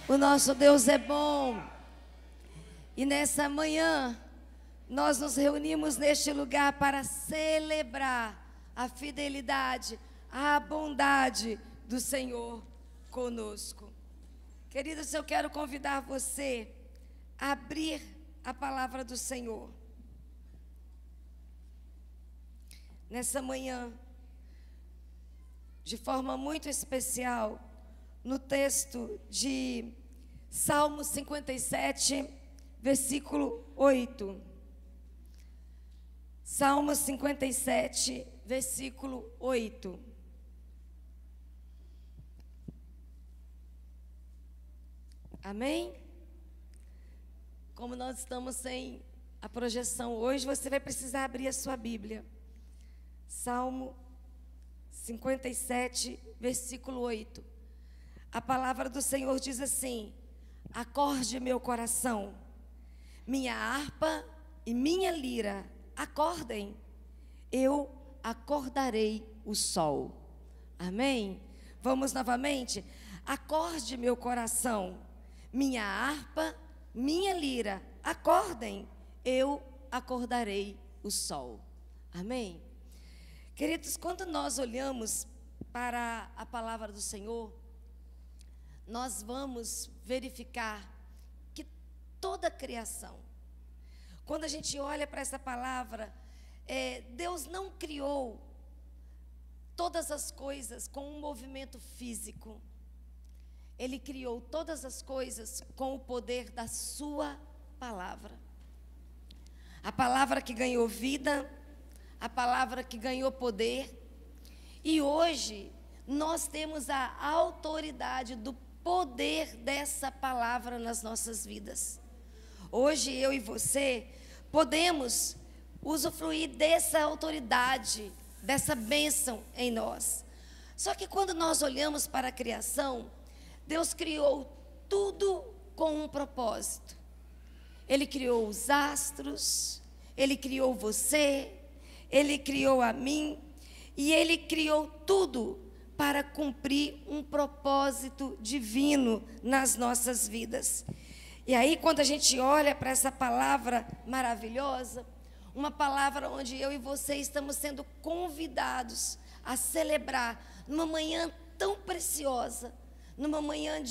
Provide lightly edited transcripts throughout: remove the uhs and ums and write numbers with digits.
O nosso Deus é bom. E nessa manhã, nós nos reunimos neste lugar para celebrar a fidelidade, a bondade do Senhor conosco. Queridos, eu quero convidar você a abrir a palavra do Senhor. Nessa manhã, de forma muito especial, no texto de Salmo 57, versículo 8. Salmo 57, versículo 8. Amém? Como nós estamos sem a projeção hoje, você vai precisar abrir a sua Bíblia. Salmo 57, versículo 8. A palavra do Senhor diz assim: acorde meu coração, minha harpa e minha lira, acordem, eu acordarei o sol. Amém? Vamos novamente? Acorde meu coração, minha harpa, minha lira, acordem, eu acordarei o sol. Amém? Queridos, quando nós olhamos para a palavra do Senhor, nós vamos verificar que toda a criação, quando a gente olha para essa palavra, Deus não criou todas as coisas com um movimento físico. Ele criou todas as coisas com o poder da sua palavra. A palavra que ganhou vida, a palavra que ganhou poder. E hoje nós temos a autoridade do poder dessa palavra nas nossas vidas. Hoje eu e você podemos usufruir dessa autoridade, dessa bênção em nós. Só que quando nós olhamos para a criação, Deus criou tudo com um propósito. Ele criou os astros, Ele criou você, Ele criou a mim, e Ele criou tudo para cumprir um propósito divino nas nossas vidas. E aí, quando a gente olha para essa palavra maravilhosa, uma palavra onde eu e você estamos sendo convidados a celebrar numa manhã tão preciosa, numa manhã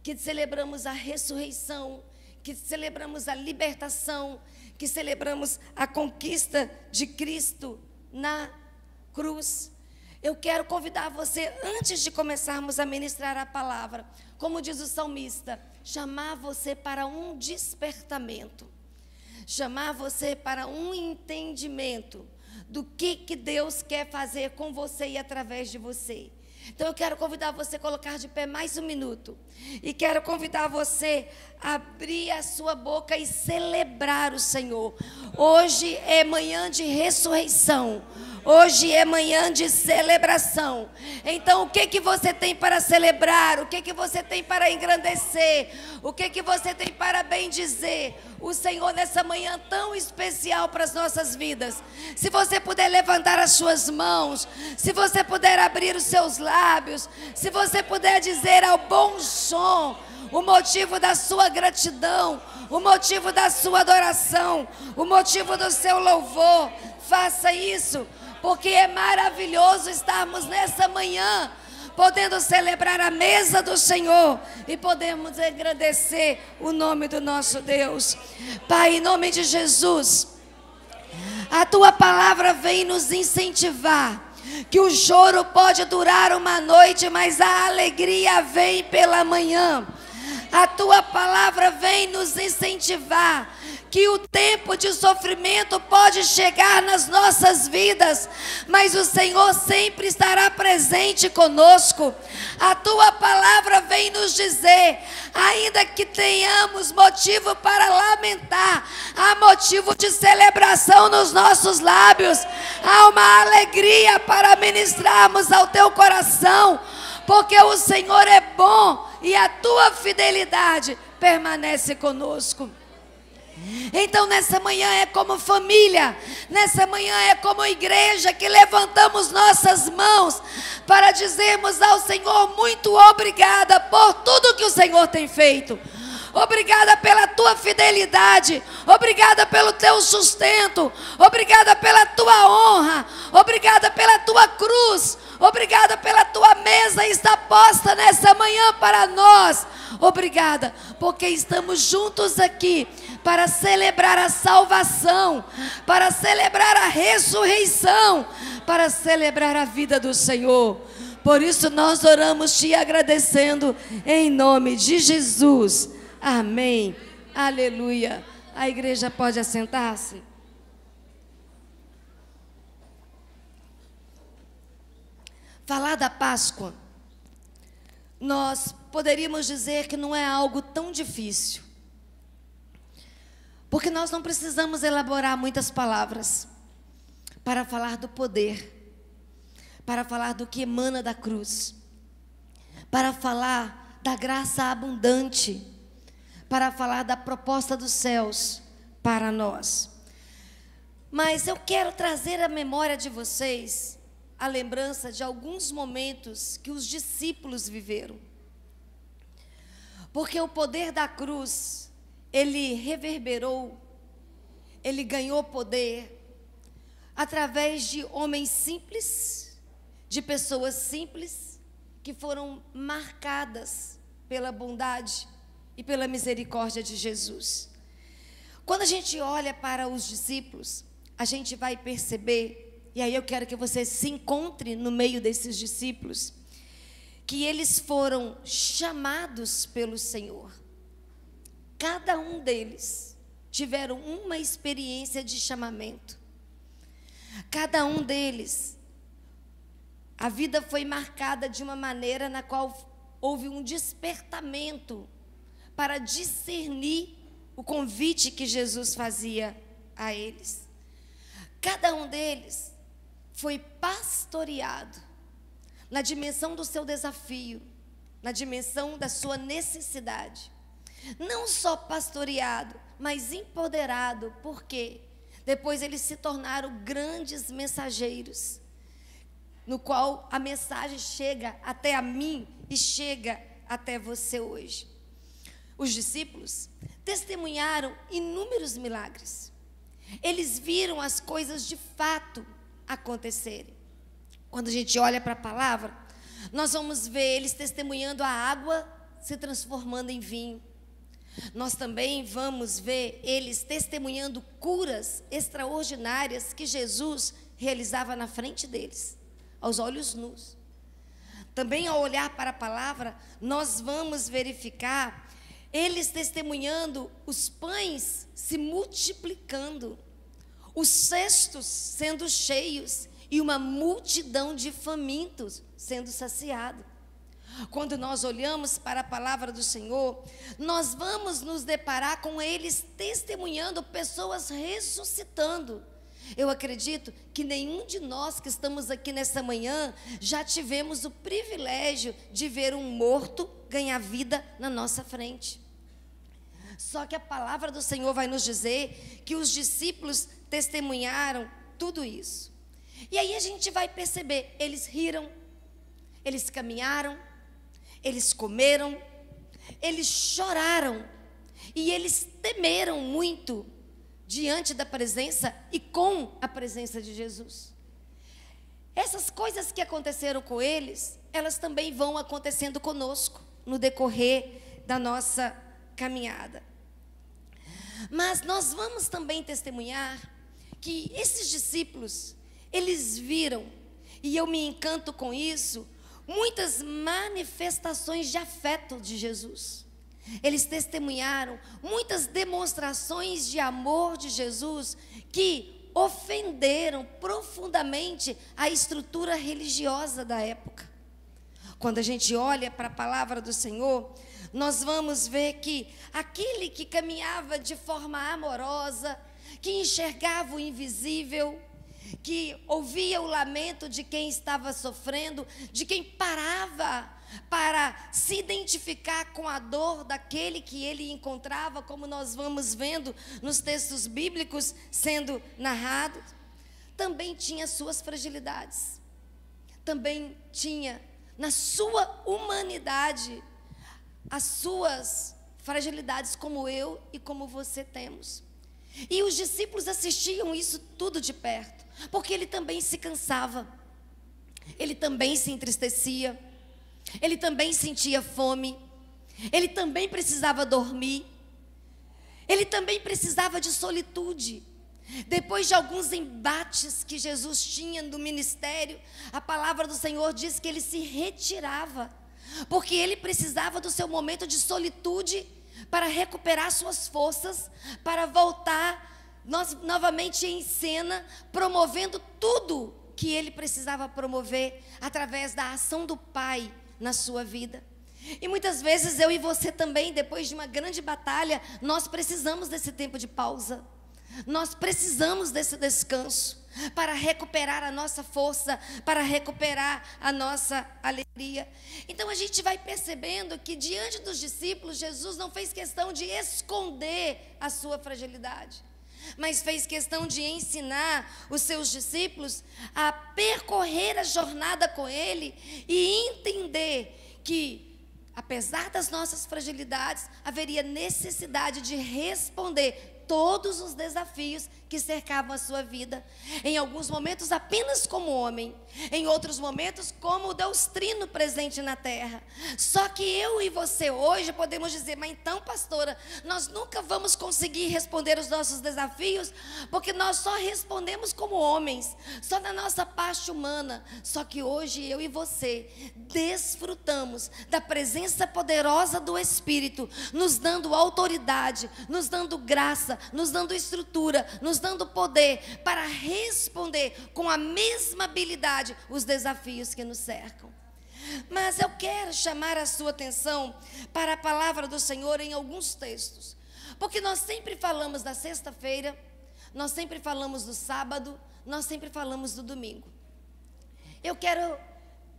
que celebramos a ressurreição, que celebramos a libertação, que celebramos a conquista de Cristo na cruz. Eu quero convidar você, antes de começarmos a ministrar a palavra, como diz o salmista, chamar você para um despertamento, chamar você para um entendimento do que Deus quer fazer com você e através de você. Então eu quero convidar você a colocar de pé mais um minuto. E quero convidar você a abrir a sua boca e celebrar o Senhor. Hoje é manhã de ressurreição. Hoje é manhã de celebração. Então o que você tem para celebrar? O que você tem para engrandecer? O que você tem para bendizer o Senhor nessa manhã tão especial para as nossas vidas? Se você puder levantar as suas mãos, se você puder abrir os seus lábios, se você puder dizer ao bom som o motivo da sua gratidão, o motivo da sua adoração, o motivo do seu louvor, faça isso. Porque é maravilhoso estarmos nessa manhã, podendo celebrar a mesa do Senhor e podemos agradecer o nome do nosso Deus. Pai, em nome de Jesus, a Tua palavra vem nos incentivar, que o choro pode durar uma noite, mas a alegria vem pela manhã. A Tua palavra vem nos incentivar, que o tempo de sofrimento pode chegar nas nossas vidas, mas o Senhor sempre estará presente conosco. A Tua palavra vem nos dizer, ainda que tenhamos motivo para lamentar, há motivo de celebração nos nossos lábios, há uma alegria para ministrarmos ao teu coração, porque o Senhor é bom e a Tua fidelidade permanece conosco. Então nessa manhã é como família, nessa manhã é como igreja que levantamos nossas mãos para dizermos ao Senhor muito obrigada por tudo que o o Senhor tem feito. Obrigada pela tua fidelidade. Obrigada pelo teu sustento. Obrigada pela tua honra. Obrigada pela tua cruz. Obrigada pela tua mesa está posta nessa manhã para nós. Obrigada, porque estamos juntos aqui para celebrar a salvação, para celebrar a ressurreição, para celebrar a vida do Senhor. Por isso nós oramos te agradecendo em nome de Jesus. Amém. Aleluia. A igreja pode assentar-se? Falar da Páscoa, nós poderíamos dizer que não é algo tão difícil, porque nós não precisamos elaborar muitas palavras para falar do poder, para falar do que emana da cruz, para falar da graça abundante, para falar da proposta dos céus para nós. Mas eu quero trazer à memória de vocês a lembrança de alguns momentos que os discípulos viveram. Porque o poder da cruz, ele reverberou, ele ganhou poder através de homens simples, de pessoas simples, que foram marcadas pela bondade e pela misericórdia de Jesus. Quando a gente olha para os discípulos, a gente vai perceber, e aí eu quero que você se encontre no meio desses discípulos, que eles foram chamados pelo Senhor. Cada um deles tiveram uma experiência de chamamento. Cada um deles, a vida foi marcada de uma maneira na qual houve um despertamento para discernir o convite que Jesus fazia a eles. Cada um deles foi pastoreado na dimensão do seu desafio, na dimensão da sua necessidade. Não só pastoreado, mas empoderado, porque depois eles se tornaram grandes mensageiros, no qual a mensagem chega até a mim e chega até você hoje. Os discípulos testemunharam inúmeros milagres. Eles viram as coisas de fato acontecerem. Quando a gente olha para a palavra, nós vamos ver eles testemunhando a água se transformando em vinho. Nós também vamos ver eles testemunhando curas extraordinárias que Jesus realizava na frente deles, aos olhos nus. Também ao olhar para a palavra, nós vamos verificar eles testemunhando os pães se multiplicando, os cestos sendo cheios e uma multidão de famintos sendo saciado. Quando nós olhamos para a palavra do Senhor, nós vamos nos deparar com eles testemunhando pessoas ressuscitando. Eu acredito que nenhum de nós que estamos aqui nessa manhã já tivemos o privilégio de ver um morto ganhar vida na nossa frente. Só que a palavra do Senhor vai nos dizer que os discípulos testemunharam tudo isso. E aí a gente vai perceber, eles riram, eles caminharam, eles comeram, eles choraram e eles temeram muito diante da presença e com a presença de Jesus. Essas coisas que aconteceram com eles, elas também vão acontecendo conosco no decorrer da nossa caminhada. Mas nós vamos também testemunhar que esses discípulos, eles viram, e eu me encanto com isso, muitas manifestações de afeto de Jesus. Eles testemunharam muitas demonstrações de amor de Jesus que ofenderam profundamente a estrutura religiosa da época. Quando a gente olha para a palavra do Senhor, nós vamos ver que aquele que caminhava de forma amorosa, que enxergava o invisível, que ouvia o lamento de quem estava sofrendo, de quem parava para se identificar com a dor daquele que ele encontrava, como nós vamos vendo nos textos bíblicos sendo narrados, também tinha suas fragilidades, também tinha na sua humanidade as suas fragilidades, como eu e como você temos. E os discípulos assistiam isso tudo de perto, porque ele também se cansava, ele também se entristecia, ele também sentia fome, ele também precisava dormir, ele também precisava de solitude. Depois de alguns embates que Jesus tinha no ministério, a palavra do Senhor diz que ele se retirava, porque ele precisava do seu momento de solitude para recuperar suas forças, para voltar novamente em cena, promovendo tudo que ele precisava promover através da ação do Pai na sua vida. E muitas vezes eu e você também, depois de uma grande batalha, nós precisamos desse tempo de pausa. Nós precisamos desse descanso para recuperar a nossa força, para recuperar a nossa alegria. Então a gente vai percebendo que diante dos discípulos, Jesus não fez questão de esconder a sua fragilidade, mas fez questão de ensinar os seus discípulos a percorrer a jornada com Ele e entender que, apesar das nossas fragilidades, haveria necessidade de responder todos os desafios que cercavam a sua vida. Em alguns momentos apenas como homem, em outros momentos como o Deus Trino presente na terra. Só que eu e você hoje podemos dizer: mas então, pastora, nós nunca vamos conseguir responder os nossos desafios, porque nós só respondemos como homens, só na nossa parte humana. Só que hoje eu e você desfrutamos da presença poderosa do Espírito, nos dando autoridade, nos dando graça, nos dando estrutura, nos dando poder para responder com a mesma habilidade os desafios que nos cercam. Mas eu quero chamar a sua atenção para a palavra do Senhor em alguns textos, porque nós sempre falamos da sexta-feira, nós sempre falamos do sábado, nós sempre falamos do domingo. Eu quero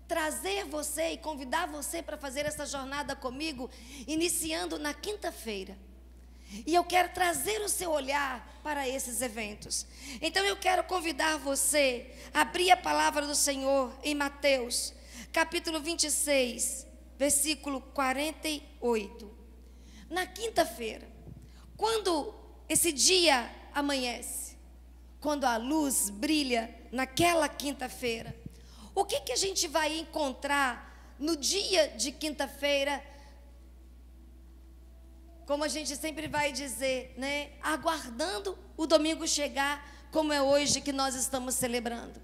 trazer você e convidar você para fazer essa jornada comigo, iniciando na quinta-feira. E eu quero trazer o seu olhar para esses eventos. Então eu quero convidar você a abrir a palavra do Senhor em Mateus, capítulo 26, versículo 48. Na quinta-feira, quando esse dia amanhece, quando a luz brilha naquela quinta-feira, o que a gente vai encontrar no dia de quinta-feira? Como a gente sempre vai dizer, né? Aguardando o domingo chegar, como é hoje que nós estamos celebrando.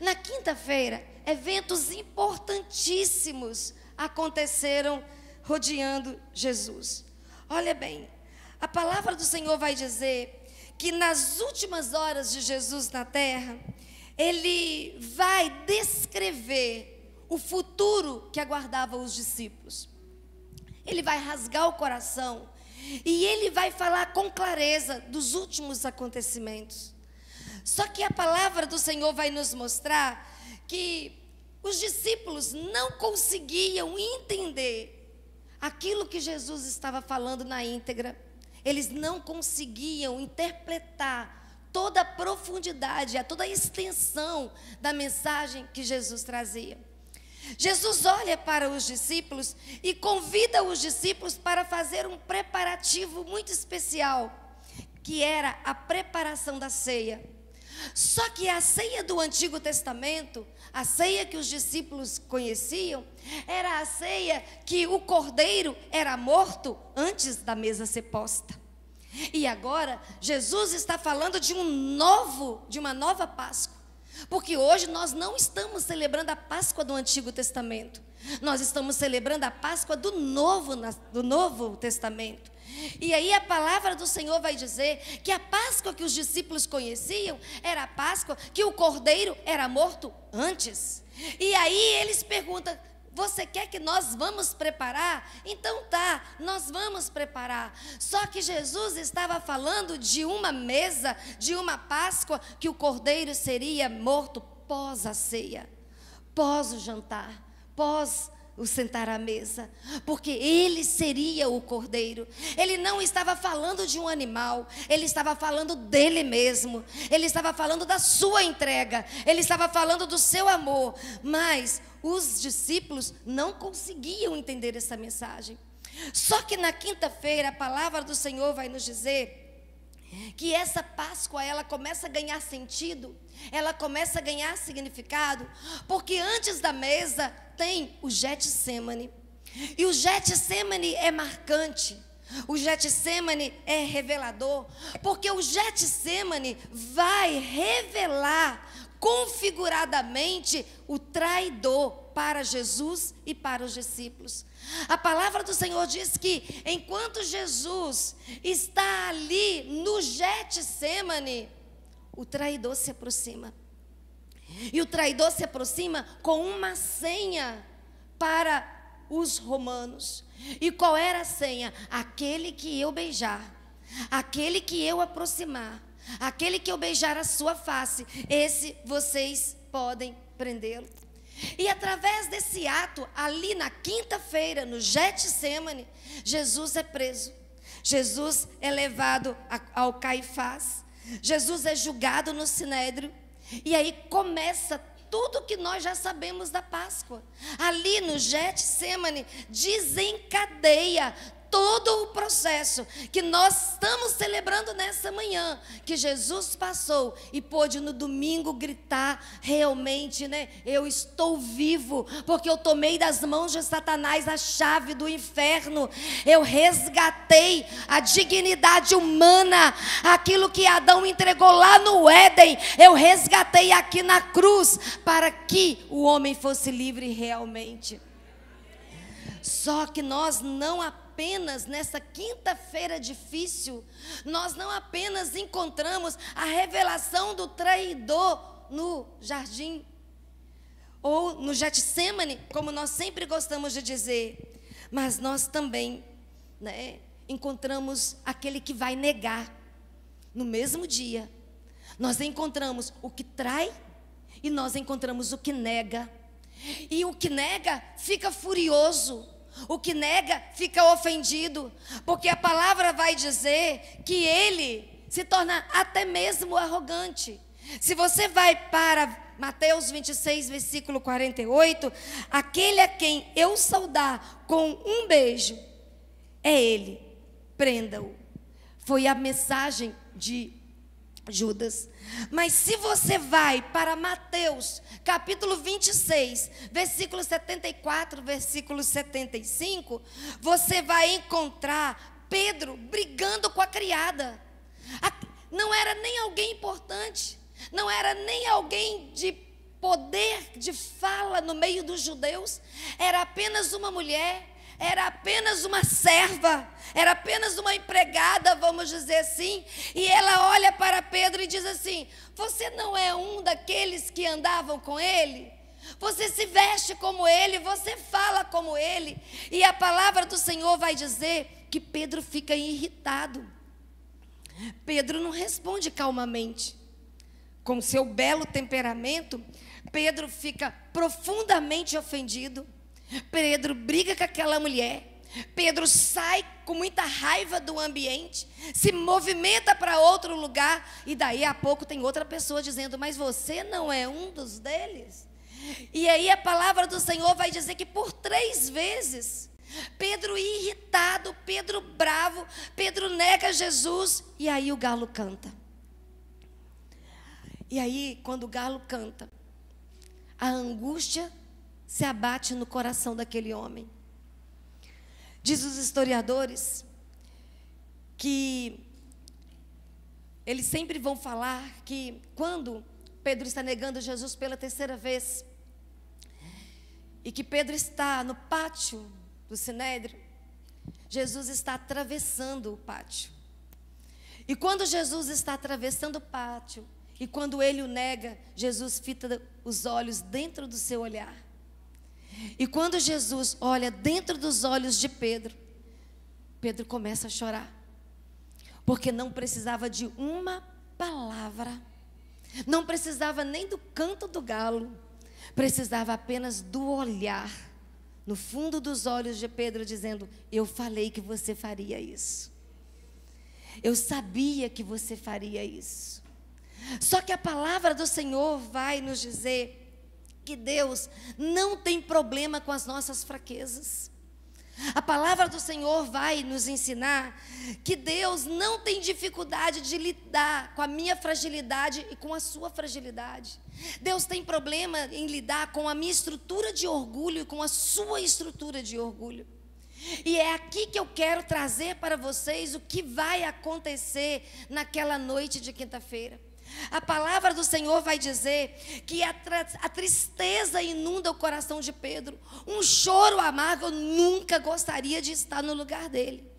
Na quinta-feira, eventos importantíssimos aconteceram rodeando Jesus. Olha bem, a palavra do Senhor vai dizer que nas últimas horas de Jesus na terra, Ele vai descrever o futuro que aguardava os discípulos. Ele vai rasgar o coração e ele vai falar com clareza dos últimos acontecimentos. Só que a palavra do Senhor vai nos mostrar que os discípulos não conseguiam entender aquilo que Jesus estava falando na íntegra. Eles não conseguiam interpretar toda a profundidade, toda a extensão da mensagem que Jesus trazia. Jesus olha para os discípulos e convida os discípulos para fazer um preparativo muito especial, que era a preparação da ceia. Só que a ceia do Antigo Testamento, a ceia que os discípulos conheciam, era a ceia que o cordeiro era morto antes da mesa ser posta. E agora Jesus está falando de uma nova Páscoa. Porque hoje nós não estamos celebrando a Páscoa do Antigo Testamento. Nós estamos celebrando a Páscoa do Novo Testamento. E aí a palavra do Senhor vai dizer que a Páscoa que os discípulos conheciam era a Páscoa que o cordeiro era morto antes. E aí eles perguntam: você quer que nós vamos preparar? Então tá, nós vamos preparar. Só que Jesus estava falando de uma mesa, de uma Páscoa, que o cordeiro seria morto pós a ceia, pós o jantar, pós o sentar à mesa, porque ele seria o cordeiro. Ele não estava falando de um animal, ele estava falando dele mesmo, ele estava falando da sua entrega, ele estava falando do seu amor. Mas os discípulos não conseguiam entender essa mensagem. Só que na quinta-feira a palavra do Senhor vai nos dizer que essa Páscoa, ela começa a ganhar sentido, ela começa a ganhar significado, porque antes da mesa tem o Getsêmani. E o Getsêmani é marcante, o Getsêmani é revelador, porque o Getsêmani vai revelar configuradamente o traidor para Jesus e para os discípulos. A palavra do Senhor diz que enquanto Jesus está ali no Getsêmani, o traidor se aproxima. E o traidor se aproxima com uma senha para os romanos. E qual era a senha? Aquele que eu beijar, aquele que eu aproximar, aquele que eu beijar a sua face, esse vocês podem prendê-lo. E através desse ato, ali na quinta-feira, no Getsêmani, Jesus é preso. Jesus é levado ao Caifás. Jesus é julgado no Sinédrio. E aí começa tudo que nós já sabemos da Páscoa. Ali no Getsêmani desencadeia todo o processo que nós estamos celebrando nessa manhã, que Jesus passou e pôde no domingo gritar realmente, né? Eu estou vivo, porque eu tomei das mãos de Satanás a chave do inferno, eu resgatei a dignidade humana, aquilo que Adão entregou lá no Éden, eu resgatei aqui na cruz, para que o homem fosse livre realmente. Só que nós não apenas nessa quinta-feira difícil, nós não apenas encontramos a revelação do traidor no jardim, ou no Getsêmani, como nós sempre gostamos de dizer, mas nós também, né, encontramos aquele que vai negar. No mesmo dia, nós encontramos o que trai e nós encontramos o que nega. E o que nega fica furioso, o que nega fica ofendido, porque a palavra vai dizer que ele se torna até mesmo arrogante. Se você vai para Mateus 26, versículo 48, aquele a quem eu saudar com um beijo, é ele, prenda-o. Foi a mensagem de Judas. Mas se você vai para Mateus, capítulo 26, versículo 74, versículo 75, você vai encontrar Pedro brigando com a criada. Não era nem alguém importante, não era nem alguém de poder de fala no meio dos judeus, era apenas uma mulher, era apenas uma serva, era apenas uma empregada, vamos dizer assim. E ela olha para Pedro e diz assim: você não é um daqueles que andavam com ele? Você se veste como ele, você fala como ele. E a palavra do Senhor vai dizer que Pedro fica irritado. Pedro não responde calmamente. Com seu belo temperamento, Pedro fica profundamente ofendido. Pedro briga com aquela mulher. Pedro sai com muita raiva do ambiente, se movimenta para outro lugar, e daí a pouco tem outra pessoa dizendo: mas você não é um dos deles? E aí a palavra do Senhor vai dizer que por 3 vezes, Pedro irritado, Pedro bravo, Pedro nega Jesus, e aí o galo canta. E aí, quando o galo canta, a angústia se abate no coração daquele homem. Diz os historiadores que eles sempre vão falar que quando Pedro está negando Jesus pela 3ª vez, e que Pedro está no pátio do Sinédrio, Jesus está atravessando o pátio. E quando Jesus está atravessando o pátio, e quando ele o nega, Jesus fita os olhos dentro do seu olhar. E quando Jesus olha dentro dos olhos de Pedro, Pedro começa a chorar, porque não precisava de uma palavra, não precisava nem do canto do galo, precisava apenas do olhar no fundo dos olhos de Pedro, dizendo: eu falei que você faria isso, eu sabia que você faria isso. Só que a palavra do Senhor vai nos dizer que Deus não tem problema com as nossas fraquezas. A palavra do Senhor vai nos ensinar que Deus não tem dificuldade de lidar com a minha fragilidade e com a sua fragilidade. Deus tem problema em lidar com a minha estrutura de orgulho e com a sua estrutura de orgulho. E é aqui que eu quero trazer para vocês o que vai acontecer naquela noite de quinta-feira. A palavra do Senhor vai dizer que a tristeza inunda o coração de Pedro. Um choro amargo, eu nunca gostaria de estar no lugar dele.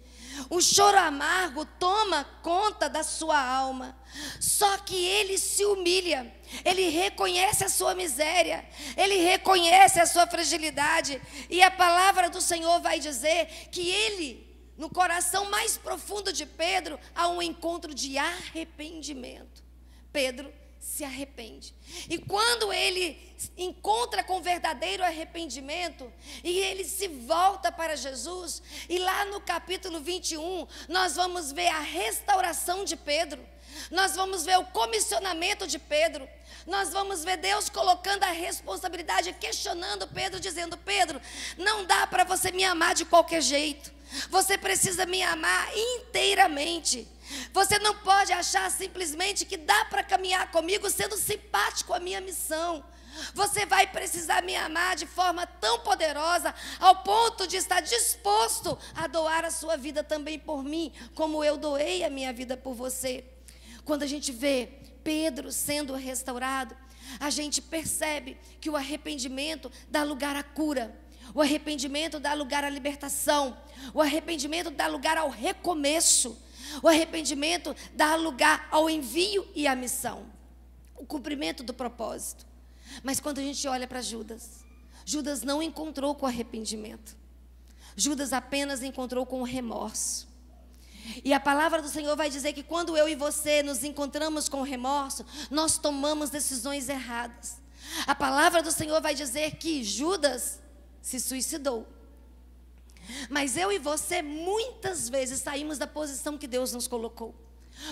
O choro amargo toma conta da sua alma. Só que ele se humilha, ele reconhece a sua miséria, ele reconhece a sua fragilidade. E a palavra do Senhor vai dizer que ele, no coração mais profundo de Pedro, há um encontro de arrependimento. Pedro se arrepende. E quando ele encontra com verdadeiro arrependimento, e ele se volta para Jesus, e lá no capítulo 21, nós vamos ver a restauração de Pedro, nós vamos ver o comissionamento de Pedro, nós vamos ver Deus colocando a responsabilidade, questionando Pedro, dizendo: Pedro, não dá para você me amar de qualquer jeito, você precisa me amar inteiramente. Você não pode achar simplesmente que dá para caminhar comigo sendo simpático à minha missão. Você vai precisar me amar de forma tão poderosa, ao ponto de estar disposto a doar a sua vida também por mim, como eu doei a minha vida por você. Quando a gente vê Pedro sendo restaurado, a gente percebe que o arrependimento dá lugar à cura. O arrependimento dá lugar à libertação. O arrependimento dá lugar ao recomeço. O arrependimento dá lugar ao envio e à missão, o cumprimento do propósito. Mas quando a gente olha para Judas, Judas não encontrou com arrependimento. Judas apenas encontrou com remorso. E a palavra do Senhor vai dizer que quando eu e você nos encontramos com remorso, nós tomamos decisões erradas. A palavra do Senhor vai dizer que Judas se suicidou. Mas eu e você muitas vezes saímos da posição que Deus nos colocou,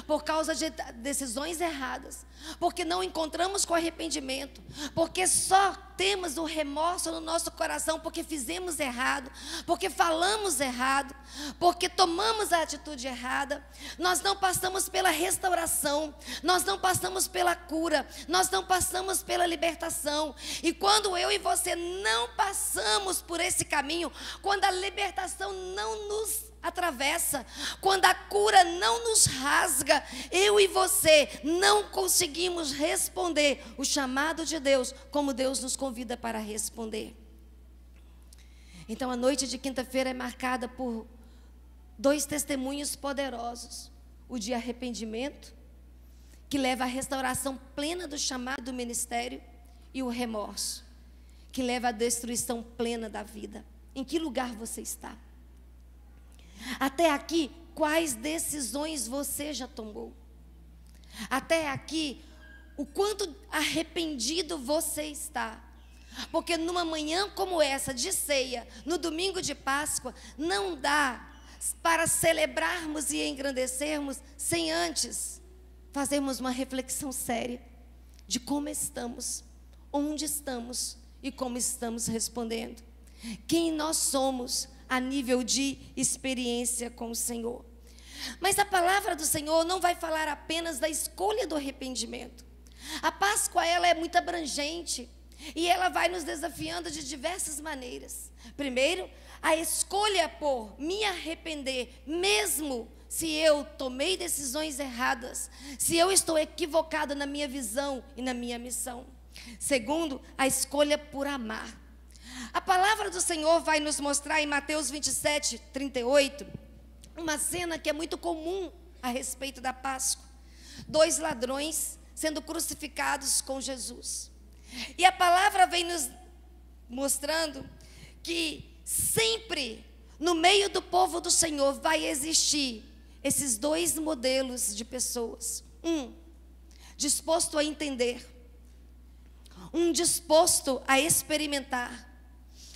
por causa de decisões erradas, porque não encontramos com arrependimento, porque só temos o remorso no nosso coração, porque fizemos errado, porque falamos errado, porque tomamos a atitude errada. Nós não passamos pela restauração, nós não passamos pela cura, nós não passamos pela libertação. E quando eu e você não passamos por esse caminho, quando a libertação não nos atravessa, quando a cura não nos rasga, eu e você não conseguimos responder o chamado de Deus como Deus nos convida para responder. Então a noite de quinta-feira é marcada por dois testemunhos poderosos: o de arrependimento, que leva à restauração plena do chamado do ministério, e o remorso, que leva à destruição plena da vida. Em que lugar você está? Até aqui, quais decisões você já tomou? Até aqui, o quanto arrependido você está? Porque numa manhã como essa de ceia, no domingo de Páscoa, não dá para celebrarmos e engrandecermos sem antes fazermos uma reflexão séria de como estamos, onde estamos e como estamos respondendo. Quem nós somos a nível de experiência com o Senhor. Mas a palavra do Senhor não vai falar apenas da escolha do arrependimento. A Páscoa, ela é muito abrangente e ela vai nos desafiando de diversas maneiras. Primeiro, a escolha por me arrepender, mesmo se eu tomei decisões erradas, se eu estou equivocado na minha visão e na minha missão. Segundo, a escolha por amar. A palavra do Senhor vai nos mostrar em Mateus 27, 38, uma cena que é muito comum a respeito da Páscoa. 2 ladrões sendo crucificados com Jesus. E a palavra vem nos mostrando que sempre no meio do povo do Senhor vai existir esses dois modelos de pessoas. Um disposto a entender, um disposto a experimentar,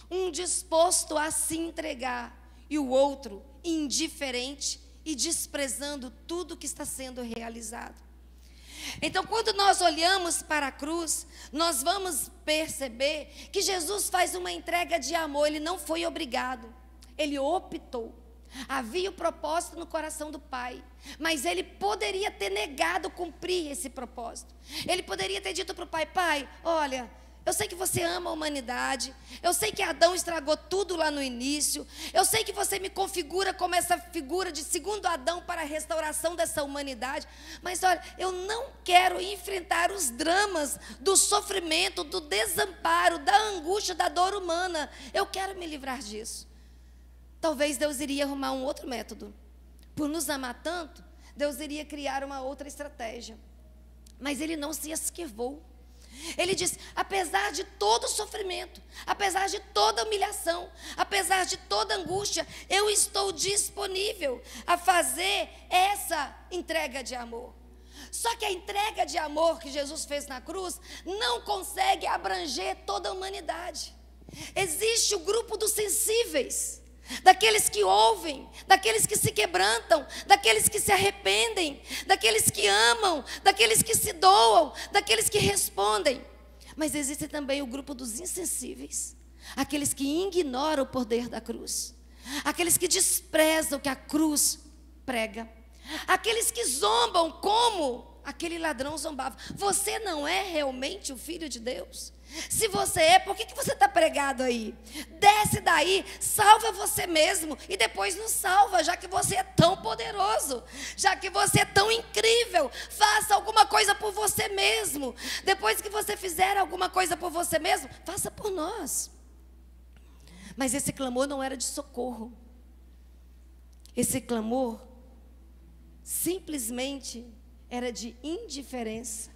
um disposto a se entregar, e o outro indiferente e desprezando tudo que está sendo realizado. Então, quando nós olhamos para a cruz, nós vamos perceber que Jesus faz uma entrega de amor. Ele não foi obrigado. ele optou. Havia o propósito no coração do pai, mas ele poderia ter negado cumprir esse propósito. Ele poderia ter dito para o pai: pai, olha, eu sei que você ama a humanidade, eu sei que Adão estragou tudo lá no início, eu sei que você me configura como essa figura de segundo Adão para a restauração dessa humanidade, mas olha, eu não quero enfrentar os dramas do sofrimento, do desamparo, da angústia, da dor humana, eu quero me livrar disso. Talvez Deus iria arrumar um outro método. Por nos amar tanto, Deus iria criar uma outra estratégia. Mas ele não se esquivou. Ele disse: apesar de todo o sofrimento, apesar de toda a humilhação, apesar de toda a angústia, eu estou disponível a fazer essa entrega de amor. Só que a entrega de amor que Jesus fez na cruz não consegue abranger toda a humanidade. Existe o grupo dos sensíveis, daqueles que ouvem, daqueles que se quebrantam, daqueles que se arrependem, daqueles que amam, daqueles que se doam, daqueles que respondem. Mas existe também o grupo dos insensíveis, aqueles que ignoram o poder da cruz, aqueles que desprezam o que a cruz prega, aqueles que zombam como aquele ladrão zombava. Você não é realmente o filho de Deus? Se você é, por que você está pregado aí? Desce daí, salva você mesmo e depois nos salva, já que você é tão poderoso, já que você é tão incrível. Faça alguma coisa por você mesmo. Depois que você fizer alguma coisa por você mesmo, faça por nós. Mas esse clamor não era de socorro. Esse clamor simplesmente era de indiferença,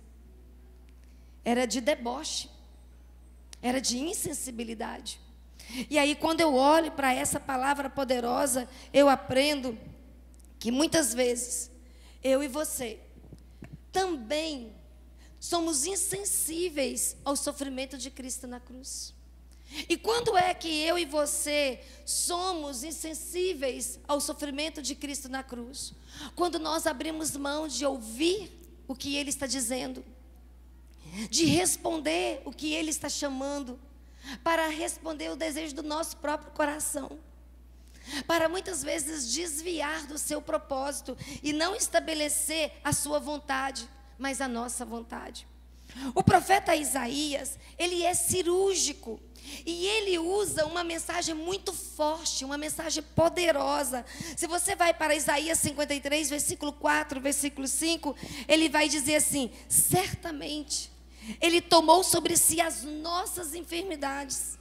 era de deboche, era de insensibilidade. E aí, quando eu olho para essa palavra poderosa, eu aprendo que muitas vezes eu e você também somos insensíveis ao sofrimento de Cristo na cruz. E quando é que eu e você somos insensíveis ao sofrimento de Cristo na cruz? Quando nós abrimos mão de ouvir o que Ele está dizendo, de responder o que Ele está chamando, para responder o desejo do nosso próprio coração, para muitas vezes desviar do seu propósito e não estabelecer a sua vontade, mas a nossa vontade. O profeta Isaías, ele é cirúrgico e ele usa uma mensagem muito forte, uma mensagem poderosa. Se você vai para Isaías 53, versículo 4, versículo 5, ele vai dizer assim: certamente Ele tomou sobre si as nossas enfermidades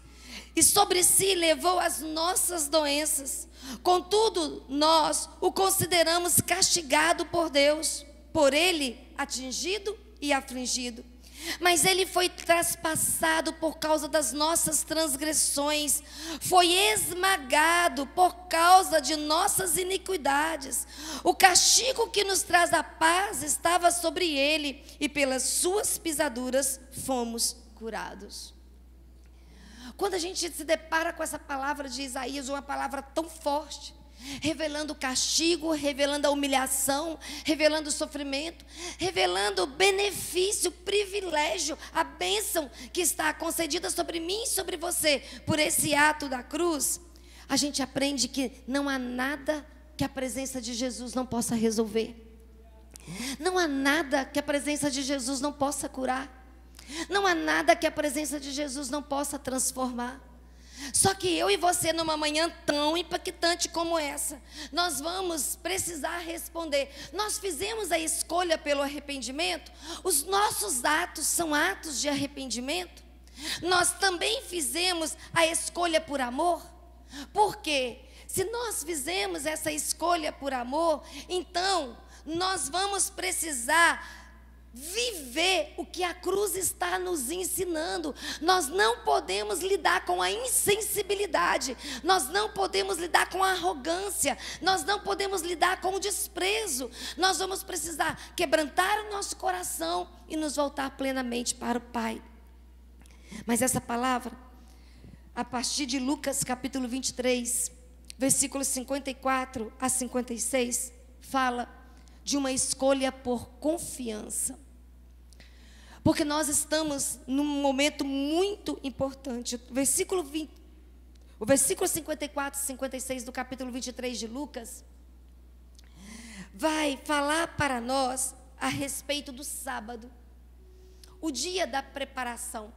e sobre si levou as nossas doenças. Contudo, nós o consideramos castigado por Deus, por Ele atingido e afligido. Mas Ele foi traspassado por causa das nossas transgressões, foi esmagado por causa de nossas iniquidades. O castigo que nos traz a paz estava sobre Ele, e pelas suas pisaduras fomos curados. Quando a gente se depara com essa palavra de Isaías, uma palavra tão forte, revelando o castigo, revelando a humilhação, revelando o sofrimento, revelando o benefício, o privilégio, a bênção que está concedida sobre mim e sobre você por esse ato da cruz, a gente aprende que não há nada que a presença de Jesus não possa resolver. Não há nada que a presença de Jesus não possa curar. Não há nada que a presença de Jesus não possa transformar. Só que eu e você, numa manhã tão impactante como essa, nós vamos precisar responder. Nós fizemos a escolha pelo arrependimento? Os nossos atos são atos de arrependimento? Nós também fizemos a escolha por amor? Porque se nós fizemos essa escolha por amor, então nós vamos precisar viver o que a cruz está nos ensinando. Nós não podemos lidar com a insensibilidade, nós não podemos lidar com a arrogância, nós não podemos lidar com o desprezo. Nós vamos precisar quebrantar o nosso coração e nos voltar plenamente para o Pai. Mas essa palavra, a partir de Lucas capítulo 23, versículos 54 a 56, fala de uma escolha por confiança. Porque nós estamos num momento muito importante. O versículo 54 e 56 do capítulo 23 de Lucas vai falar para nós a respeito do sábado, o dia da preparação.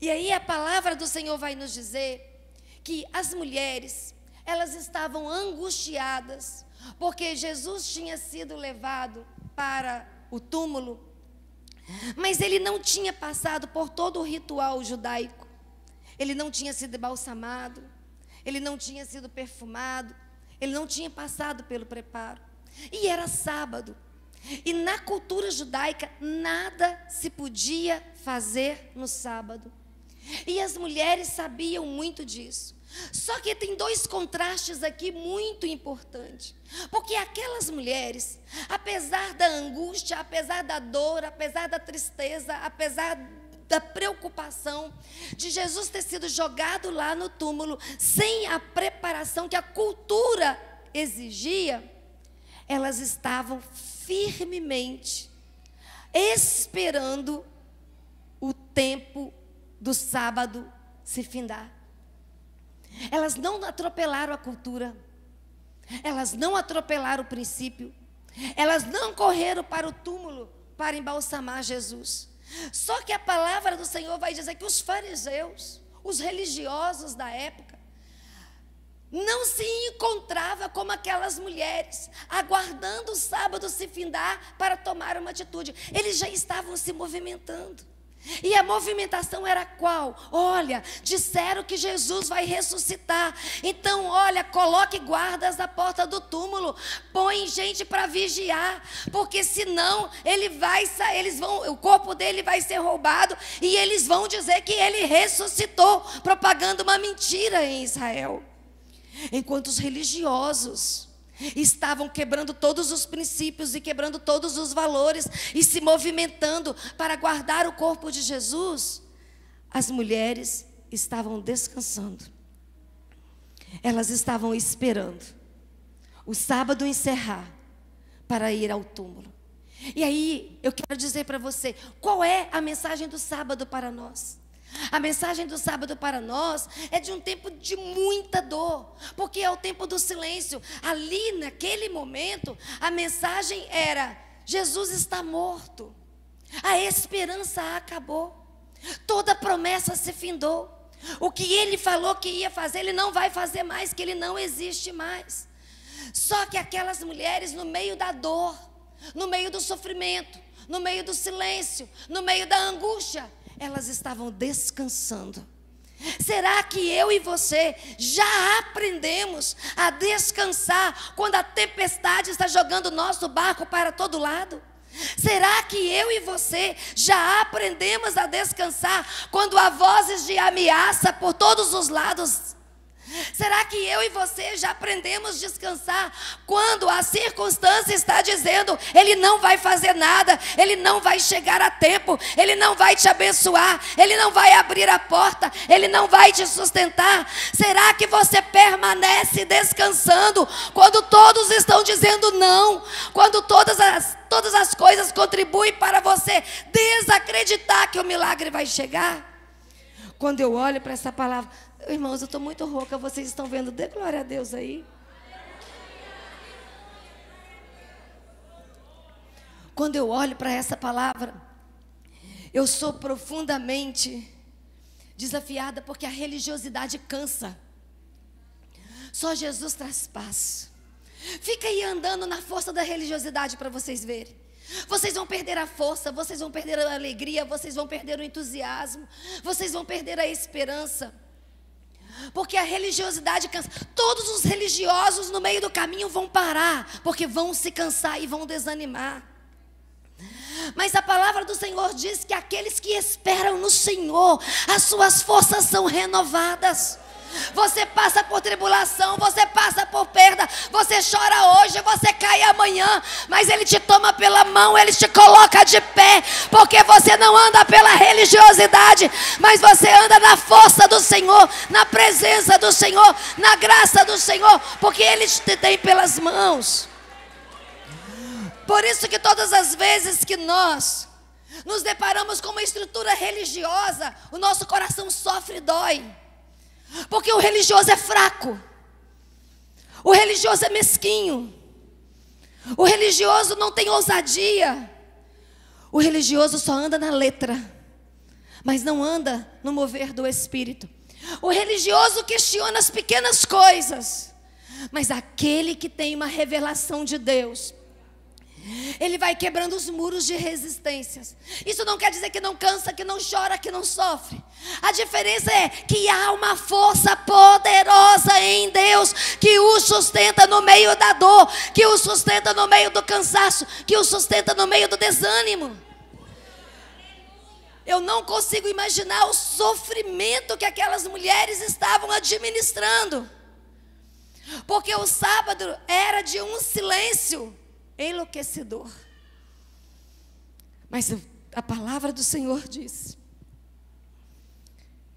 E aí a palavra do Senhor vai nos dizer que as mulheres, elas estavam angustiadas, porque Jesus tinha sido levado para o túmulo, mas ele não tinha passado por todo o ritual judaico. Ele não tinha sido embalsamado, ele não tinha sido perfumado, ele não tinha passado pelo preparo. E era sábado. E na cultura judaica, nada se podia fazer no sábado. E as mulheres sabiam muito disso. Só que tem dois contrastes aqui muito importantes. Porque aquelas mulheres, apesar da angústia, apesar da dor, apesar da tristeza, apesar da preocupação de Jesus ter sido jogado lá no túmulo, sem a preparação que a cultura exigia, elas estavam firmemente esperando o tempo do sábado se findar. Elas não atropelaram a cultura, elas não atropelaram o princípio, elas não correram para o túmulo para embalsamar Jesus. Só que a palavra do Senhor vai dizer que os fariseus, os religiosos da época, não se encontravam como aquelas mulheres, aguardando o sábado se findar para tomar uma atitude. Eles já estavam se movimentando. E a movimentação era qual? Olha, disseram que Jesus vai ressuscitar. Então, olha, coloque guardas à porta do túmulo, põe gente para vigiar, porque senão o corpo dele vai ser roubado e eles vão dizer que ele ressuscitou, propagando uma mentira em Israel. Enquanto os religiosos estavam quebrando todos os princípios e quebrando todos os valores e se movimentando para guardar o corpo de Jesus, as mulheres estavam descansando. Elas estavam esperando o sábado encerrar para ir ao túmulo. E aí eu quero dizer para você, qual é a mensagem do sábado para nós? A mensagem do sábado para nós é de um tempo de muita dor, porque é o tempo do silêncio. Ali naquele momento, a mensagem era: Jesus está morto, a esperança acabou, toda promessa se findou. O que ele falou que ia fazer, ele não vai fazer mais, que ele não existe mais. Só que aquelas mulheres, no meio da dor, no meio do sofrimento, no meio do silêncio, no meio da angústia, elas estavam descansando. Será que eu e você já aprendemos a descansar quando a tempestade está jogando o nosso barco para todo lado? Será que eu e você já aprendemos a descansar quando há vozes de ameaça por todos os lados? Será que eu e você já aprendemos a descansar quando a circunstância está dizendo: ele não vai fazer nada, ele não vai chegar a tempo, ele não vai te abençoar, ele não vai abrir a porta, ele não vai te sustentar? Será que você permanece descansando quando todos estão dizendo não, quando todas as coisas contribuem para você desacreditar que o milagre vai chegar? Quando eu olho para essa palavra, irmãos, eu estou muito rouca, vocês estão vendo? Dê glória a Deus aí. Quando eu olho para essa palavra, eu sou profundamente desafiada, porque a religiosidade cansa. Só Jesus traz paz. Fica aí andando na força da religiosidade para vocês verem. Vocês vão perder a força, vocês vão perder a alegria, vocês vão perder o entusiasmo, vocês vão perder a esperança. Porque a religiosidade cansa. Todos os religiosos no meio do caminho vão parar, porque vão se cansar e vão desanimar. Mas a palavra do Senhor diz que aqueles que esperam no Senhor, as suas forças são renovadas. Você passa por tribulação, você passa por perda, você chora hoje, você cai amanhã, mas Ele te toma pela mão, Ele te coloca de pé, porque você não anda pela religiosidade, mas você anda na força do Senhor, na presença do Senhor, na graça do Senhor, porque Ele te tem pelas mãos. Por isso que todas as vezes que nós nos deparamos com uma estrutura religiosa, o nosso coração sofre e dói. Porque o religioso é fraco. O religioso é mesquinho. O religioso não tem ousadia. O religioso só anda na letra, mas não anda no mover do Espírito. O religioso questiona as pequenas coisas, mas aquele que tem uma revelação de Deus, ele vai quebrando os muros de resistências. Isso não quer dizer que não cansa, que não chora, que não sofre. A diferença é que há uma força poderosa em Deus que o sustenta no meio da dor, que o sustenta no meio do cansaço, que o sustenta no meio do desânimo. Eu não consigo imaginar o sofrimento que aquelas mulheres estavam administrando, porque o sábado era de um silêncio enlouquecedor. Mas a palavra do Senhor diz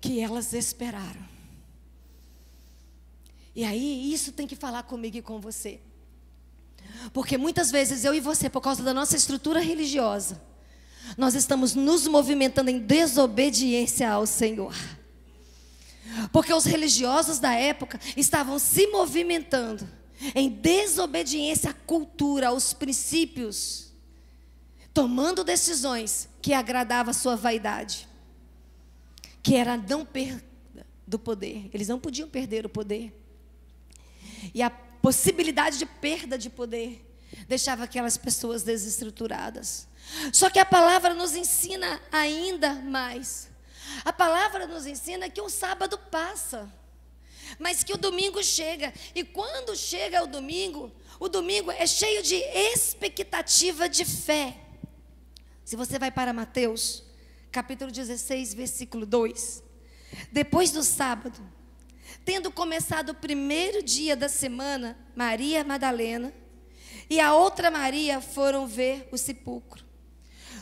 que elas esperaram. E aí isso tem que falar comigo e com você, porque muitas vezes eu e você, por causa da nossa estrutura religiosa, nós estamos nos movimentando em desobediência ao Senhor. Porque os religiosos da época estavam se movimentando em desobediência à cultura, aos princípios, tomando decisões que agradavam a sua vaidade, que era não perda do poder. Eles não podiam perder o poder. E a possibilidade de perda de poder deixava aquelas pessoas desestruturadas. Só que a palavra nos ensina ainda mais. A palavra nos ensina que o sábado passa, mas que o domingo chega. E quando chega o domingo é cheio de expectativa de fé. Se você vai para Mateus, capítulo 16, versículo 2. Depois do sábado, tendo começado o primeiro dia da semana, Maria Madalena e a outra Maria foram ver o sepulcro.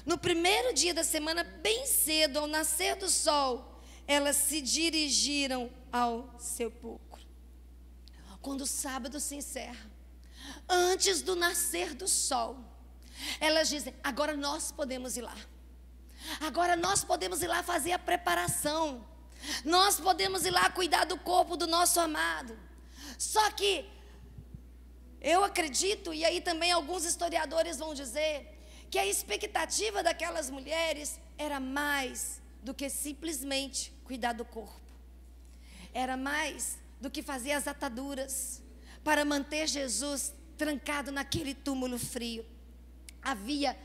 No primeiro dia da semana, bem cedo, ao nascer do sol, elas se dirigiram ao sepulcro. Quando o sábado se encerra, antes do nascer do sol, elas dizem: agora nós podemos ir lá. Agora nós podemos ir lá fazer a preparação. Nós podemos ir lá cuidar do corpo do nosso amado. Só que eu acredito, e aí também alguns historiadores vão dizer, que a expectativa daquelas mulheres era mais do que simplesmente cuidar do corpo. Era mais do que fazer as ataduras para manter Jesus trancado naquele túmulo frio. Havia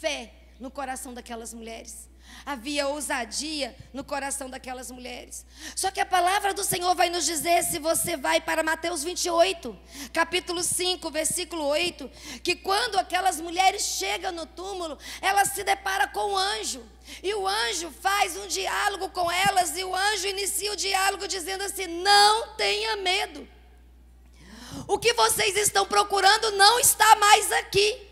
fé no coração daquelas mulheres. Havia ousadia no coração daquelas mulheres. Só que a palavra do Senhor vai nos dizer, se você vai para Mateus 28, capítulo 5, versículo 8, que quando aquelas mulheres chegam no túmulo, elas se deparam com o anjo. E o anjo faz um diálogo com elas, e o anjo inicia o diálogo dizendo assim: não tenha medo. O que vocês estão procurando não está mais aqui.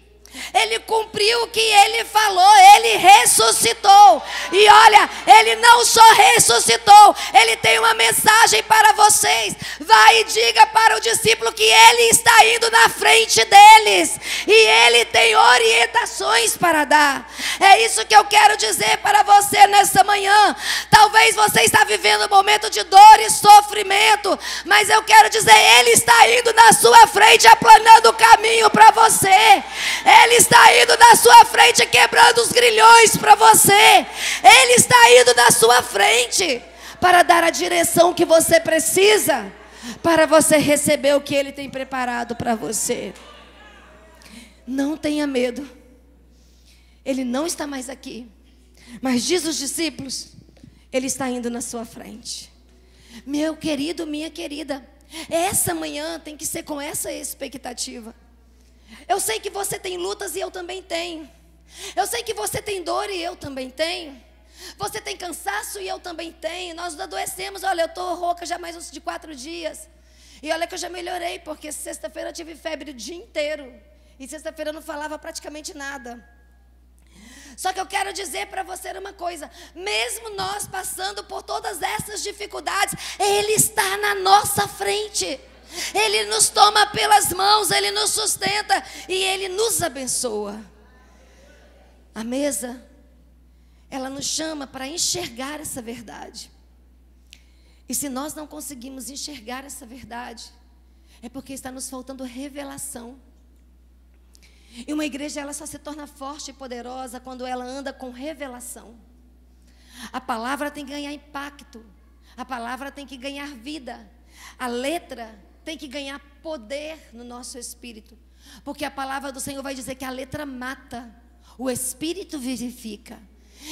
Ele cumpriu o que ele falou, ele ressuscitou. E olha, ele não só ressuscitou, ele tem uma mensagem para vocês. Vai e diga para o discípulo que ele está indo na frente deles, e ele tem orientações para dar. É isso que eu quero dizer para você nessa manhã. Talvez você está vivendo um momento de dor e sofrimento, mas eu quero dizer, ele está indo na sua frente, aplanando o caminho para você. Ele está indo na sua frente, quebrando os grilhões para você. Ele está indo na sua frente para dar a direção que você precisa, para você receber o que Ele tem preparado para você. Não tenha medo. Ele não está mais aqui, mas diz os discípulos, Ele está indo na sua frente. Meu querido, minha querida, essa manhã tem que ser com essa expectativa. Eu sei que você tem lutas e eu também tenho. Eu sei que você tem dor e eu também tenho. Você tem cansaço e eu também tenho. Nós adoecemos. Olha, eu estou rouca já mais uns de 4 dias. E olha que eu já melhorei, porque sexta-feira eu tive febre o dia inteiro. E sexta-feira eu não falava praticamente nada. Só que eu quero dizer para você uma coisa: mesmo nós passando por todas essas dificuldades, Ele está na nossa frente. Ele nos toma pelas mãos, Ele nos sustenta e Ele nos abençoa. A mesa, ela nos chama para enxergar essa verdade. E se nós não conseguimos enxergar essa verdade, é porque está nos faltando revelação. E uma igreja, ela só se torna forte e poderosa quando ela anda com revelação. A palavra tem que ganhar impacto. A palavra tem que ganhar vida. A letra tem que ganhar poder no nosso espírito. Porque a palavra do Senhor vai dizer que a letra mata, o espírito vivifica.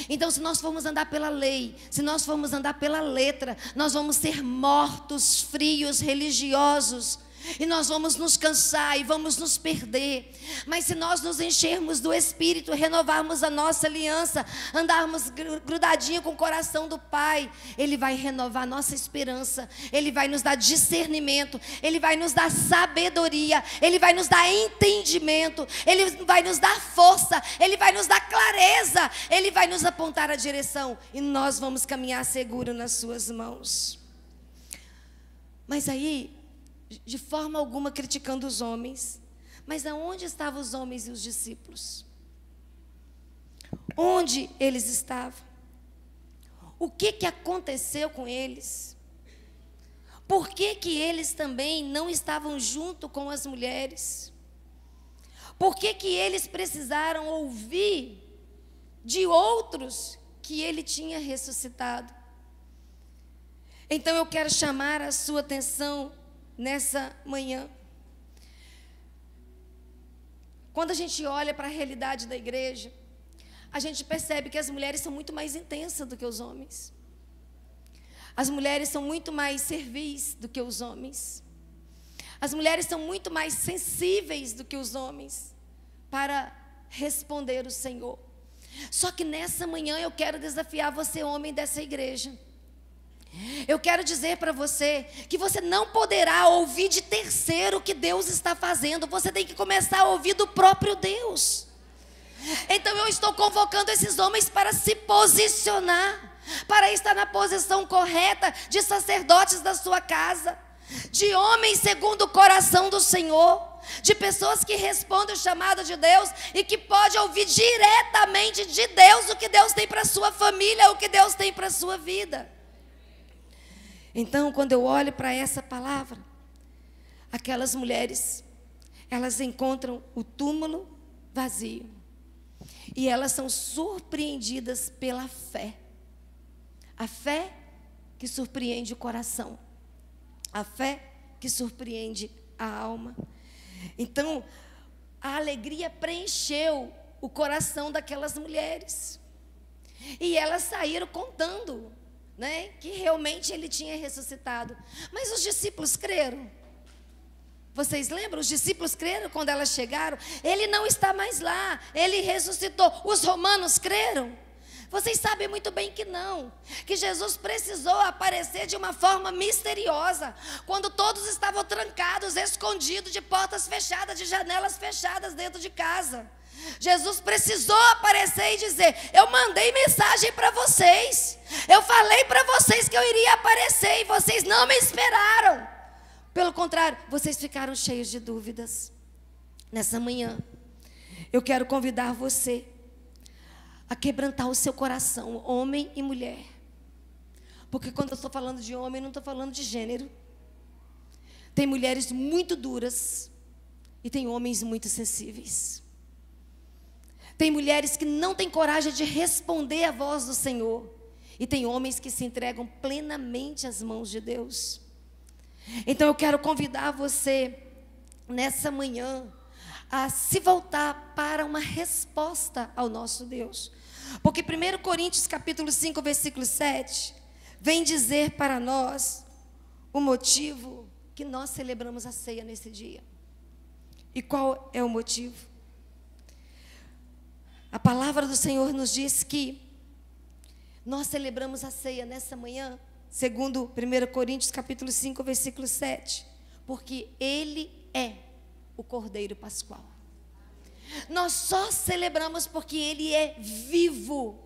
Então, se nós formos andar pela lei, se nós formos andar pela letra, nós vamos ser mortos, frios, religiosos. E nós vamos nos cansar e vamos nos perder. Mas se nós nos enchermos do Espírito, renovarmos a nossa aliança, andarmos grudadinho com o coração do Pai, Ele vai renovar a nossa esperança. Ele vai nos dar discernimento. Ele vai nos dar sabedoria. Ele vai nos dar entendimento. Ele vai nos dar força. Ele vai nos dar clareza. Ele vai nos apontar a direção. E nós vamos caminhar seguro nas suas mãos. Mas aí, de forma alguma criticando os homens, mas aonde estavam os homens e os discípulos? Onde eles estavam? O que aconteceu com eles? Por que eles também não estavam junto com as mulheres? Por que eles precisaram ouvir de outros que ele tinha ressuscitado? Então eu quero chamar a sua atenção nessa manhã. Quando a gente olha para a realidade da igreja, a gente percebe que as mulheres são muito mais intensas do que os homens. As mulheres são muito mais servis do que os homens. As mulheres são muito mais sensíveis do que os homens para responder o Senhor. Só que nessa manhã eu quero desafiar você, homem dessa igreja. Eu quero dizer para você que você não poderá ouvir de terceiro o que Deus está fazendo. Você tem que começar a ouvir do próprio Deus. Então eu estou convocando esses homens para se posicionar, para estar na posição correta de sacerdotes da sua casa, de homens segundo o coração do Senhor, de pessoas que respondem o chamado de Deus e que podem ouvir diretamente de Deus o que Deus tem para a sua família, o que Deus tem para a sua vida. Então, quando eu olho para essa palavra, aquelas mulheres, elas encontram o túmulo vazio. E elas são surpreendidas pela fé. A fé que surpreende o coração. A fé que surpreende a alma. Então, a alegria preencheu o coração daquelas mulheres. E elas saíram contando, né, que realmente ele tinha ressuscitado. Mas os discípulos creram? Vocês lembram? Os discípulos creram quando elas chegaram? Ele não está mais lá, ele ressuscitou. Os romanos creram? Vocês sabem muito bem que não. Que Jesus precisou aparecer de uma forma misteriosa, quando todos estavam trancados, escondidos, de portas fechadas, de janelas fechadas dentro de casa. Jesus precisou aparecer e dizer: eu mandei mensagem para vocês, eu falei para vocês que eu iria aparecer e vocês não me esperaram. Pelo contrário, vocês ficaram cheios de dúvidas. Nessa manhã, eu quero convidar você a quebrantar o seu coração, homem e mulher. Porque quando eu estou falando de homem, eu não estou falando de gênero. Tem mulheres muito duras e tem homens muito sensíveis. Tem mulheres que não têm coragem de responder à voz do Senhor. E tem homens que se entregam plenamente às mãos de Deus. Então eu quero convidar você, nessa manhã, a se voltar para uma resposta ao nosso Deus. Porque 1 Coríntios capítulo 5, versículo 7, vem dizer para nós o motivo que nós celebramos a ceia nesse dia. E qual é o motivo? A palavra do Senhor nos diz que nós celebramos a ceia nessa manhã, segundo 1 Coríntios capítulo 5, versículo 7, porque Ele é o Cordeiro Pascual. Nós só celebramos porque Ele é vivo.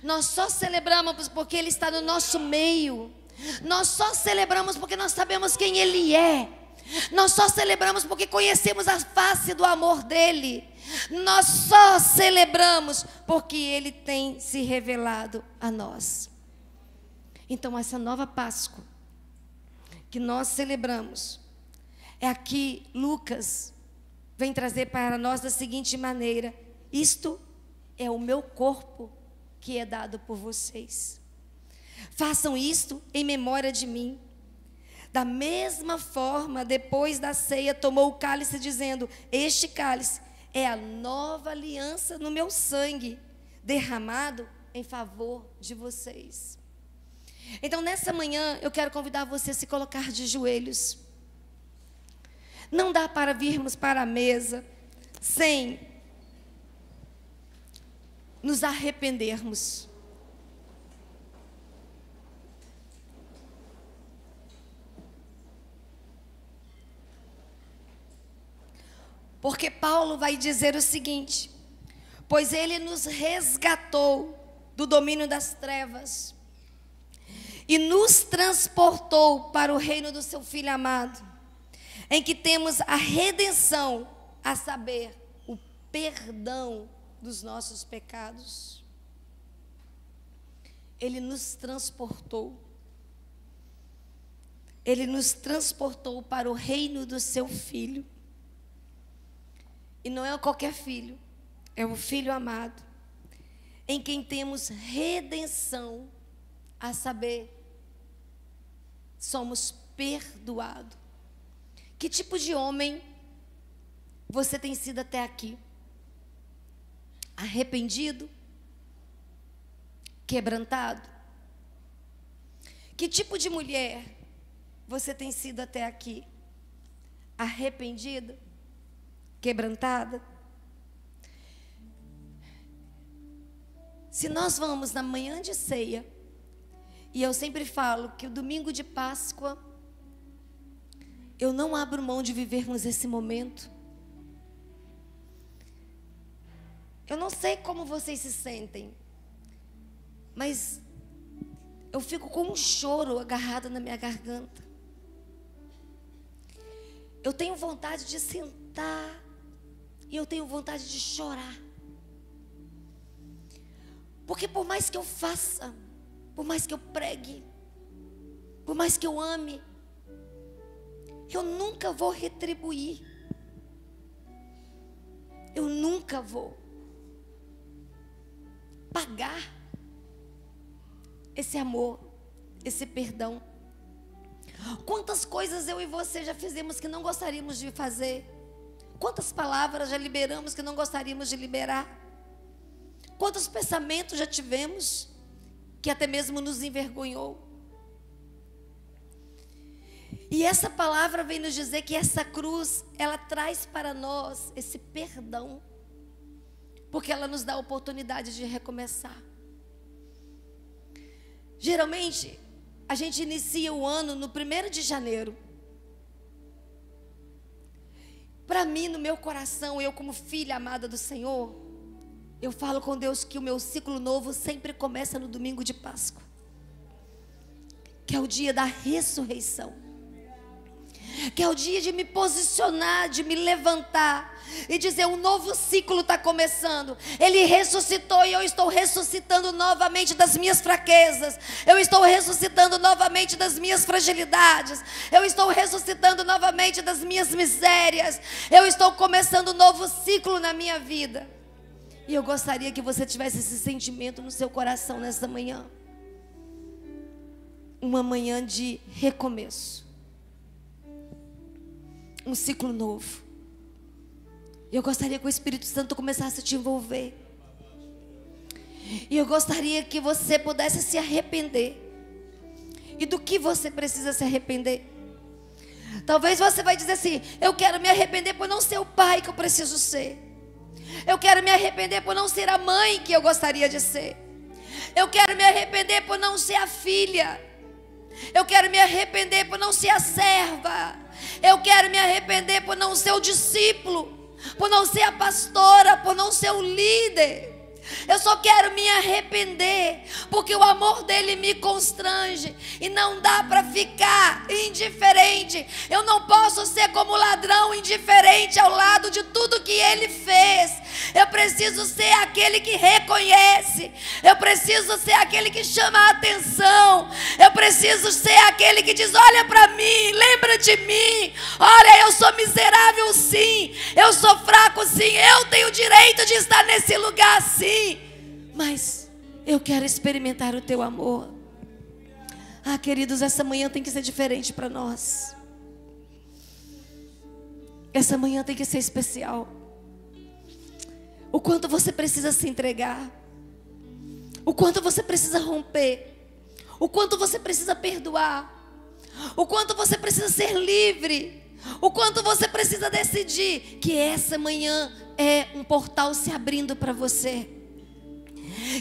Nós só celebramos porque Ele está no nosso meio. Nós só celebramos porque nós sabemos quem Ele é. Nós só celebramos porque conhecemos a face do amor dEle. Nós só celebramos porque Ele tem se revelado a nós. Então essa nova Páscoa que nós celebramos, é aqui Lucas vem trazer para nós da seguinte maneira: isto é o meu corpo que é dado por vocês. Façam isto em memória de mim. Da mesma forma, depois da ceia, tomou o cálice, dizendo: este cálice é a nova aliança no meu sangue, derramado em favor de vocês. Então, nessa manhã, eu quero convidar você a se colocar de joelhos. Não dá para virmos para a mesa sem nos arrependermos. Porque Paulo vai dizer o seguinte: pois ele nos resgatou do domínio das trevas e nos transportou para o reino do seu Filho amado, em que temos a redenção, a saber, o perdão dos nossos pecados. Ele nos transportou. Ele nos transportou para o reino do seu Filho. E não é qualquer filho, é o Filho amado, em quem temos redenção, a saber, somos perdoados. Que tipo de homem você tem sido até aqui? Arrependido? Quebrantado? Que tipo de mulher você tem sido até aqui? Arrependida? Quebrantada? Se nós vamos na manhã de ceia, e eu sempre falo que o domingo de Páscoa, eu não abro mão de vivermos esse momento. Eu não sei como vocês se sentem, mas eu fico com um choro agarrado na minha garganta. Eu tenho vontade de sentar e eu tenho vontade de chorar. Porque por mais que eu faça, por mais que eu pregue, por mais que eu ame, eu nunca vou retribuir. Eu nunca vou pagar esse amor, esse perdão. Quantas coisas eu e você já fizemos que não gostaríamos de fazer? Quantas palavras já liberamos que não gostaríamos de liberar? Quantos pensamentos já tivemos que até mesmo nos envergonhou? E essa palavra vem nos dizer que essa cruz, ela traz para nós esse perdão, porque ela nos dá a oportunidade de recomeçar. Geralmente, a gente inicia o ano no 1º de janeiro. Para mim, no meu coração, eu como filha amada do Senhor, eu falo com Deus que o meu ciclo novo sempre começa no domingo de Páscoa, que é o dia da ressurreição, que é o dia de me posicionar, de me levantar e dizer: um novo ciclo está começando. Ele ressuscitou e eu estou ressuscitando novamente das minhas fraquezas. Eu estou ressuscitando novamente das minhas fragilidades. Eu estou ressuscitando novamente das minhas misérias. Eu estou começando um novo ciclo na minha vida. E eu gostaria que você tivesse esse sentimento no seu coração nessa manhã. Uma manhã de recomeço. Um ciclo novo. Eu gostaria que o Espírito Santo começasse a te envolver. E eu gostaria que você pudesse se arrepender. E do que você precisa se arrepender? Talvez você vai dizer assim: eu quero me arrepender por não ser o pai que eu preciso ser. Eu quero me arrepender por não ser a mãe que eu gostaria de ser. Eu quero me arrepender por não ser a filha. Eu quero me arrepender por não ser a serva. Eu quero me arrepender por não ser o discípulo, por não ser a pastora, por não ser o líder. Eu só quero me arrepender, porque o amor dele me constrange. E não dá para ficar indiferente. Eu não posso ser como ladrão indiferente ao lado de tudo que ele fez. Eu preciso ser aquele que reconhece. Eu preciso ser aquele que chama a atenção. Eu preciso ser aquele que diz: olha para mim, lembra de mim. Olha, eu sou miserável sim, eu sou fraco sim, eu tenho o direito de estar nesse lugar sim, mas eu quero experimentar o teu amor. Ah, queridos, essa manhã tem que ser diferente para nós. Essa manhã tem que ser especial. O quanto você precisa se entregar, o quanto você precisa romper, o quanto você precisa perdoar, o quanto você precisa ser livre, o quanto você precisa decidir que essa manhã é um portal se abrindo para você.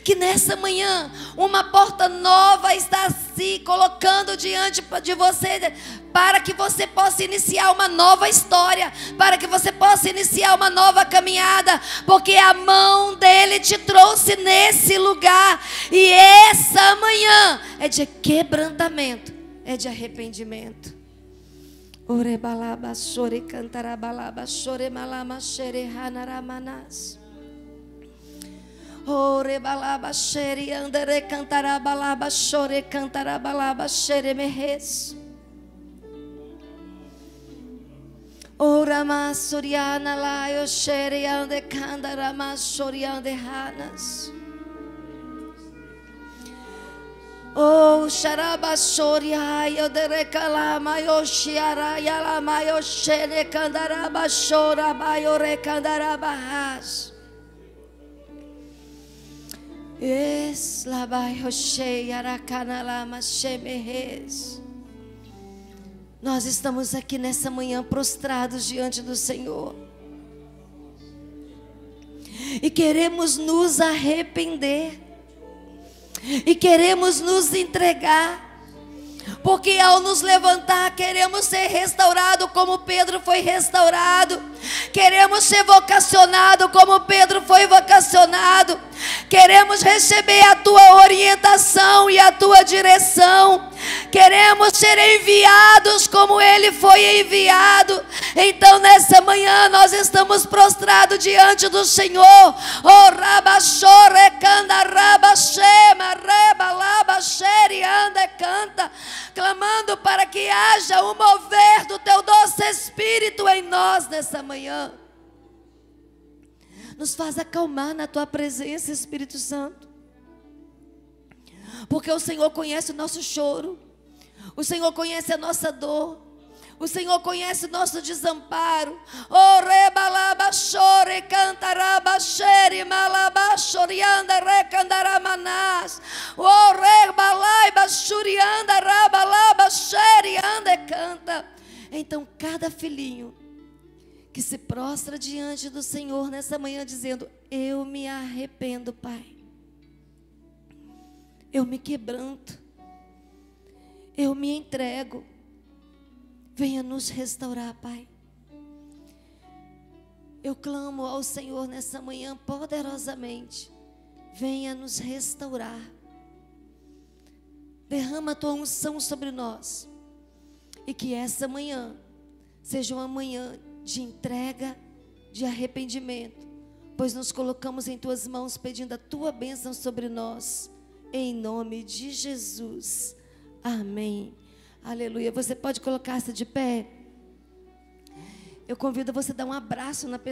Que nessa manhã uma porta nova está se colocando diante de você, para que você possa iniciar uma nova história, para que você possa iniciar uma nova caminhada, porque a mão dele te trouxe nesse lugar. E essa manhã é de quebrantamento, é de arrependimento. Orebalaba chore cantarabalaba chore malama xere hanaramanas. Orebalaba xere andere cantarabalaba chore cantarabalaba xere mehes. Orama suriana la yo xere ande candarama choriande hanas. Oh, xaraba xoria, eu derecala, maio xiara, yala, maio xere, candaraba, xora, maio recandaraba, ras. Es, la baio xei, aracana, machemerres. Nós estamos aqui nessa manhã prostrados diante do Senhor. E queremos nos arrepender. E queremos nos entregar, porque ao nos levantar queremos ser restaurados como Pedro foi restaurado. Queremos ser vocacionado como Pedro foi vocacionado. Queremos receber a tua orientação e a tua direção. Queremos ser enviados como ele foi enviado. Então nessa manhã nós estamos prostrados diante do Senhor. Oh, rabachore canta rabachema rebalabachere anda canta, clamando para que haja um mover do teu doce Espírito em nós nessa manhã. Nos faz acalmar na tua presença, Espírito Santo, porque o Senhor conhece o nosso choro, o Senhor conhece a nossa dor, o Senhor conhece o nosso desamparo. Oh, rebalaba chore cantaraba xere malaba chorianda recandaramanás. Oh, rebalaiba churianda rabalaba xere anda canta. Então cada filhinho que se prostra diante do Senhor nessa manhã dizendo: eu me arrependo, Pai, eu me quebranto, eu me entrego, venha nos restaurar, Pai. Eu clamo ao Senhor nessa manhã poderosamente, venha nos restaurar. Derrama a tua unção sobre nós, e que essa manhã seja uma manhã de entrega, de arrependimento, pois nos colocamos em tuas mãos pedindo a tua bênção sobre nós, em nome de Jesus, amém, aleluia. Você pode colocar-se de pé. Eu convido você a dar um abraço na pessoa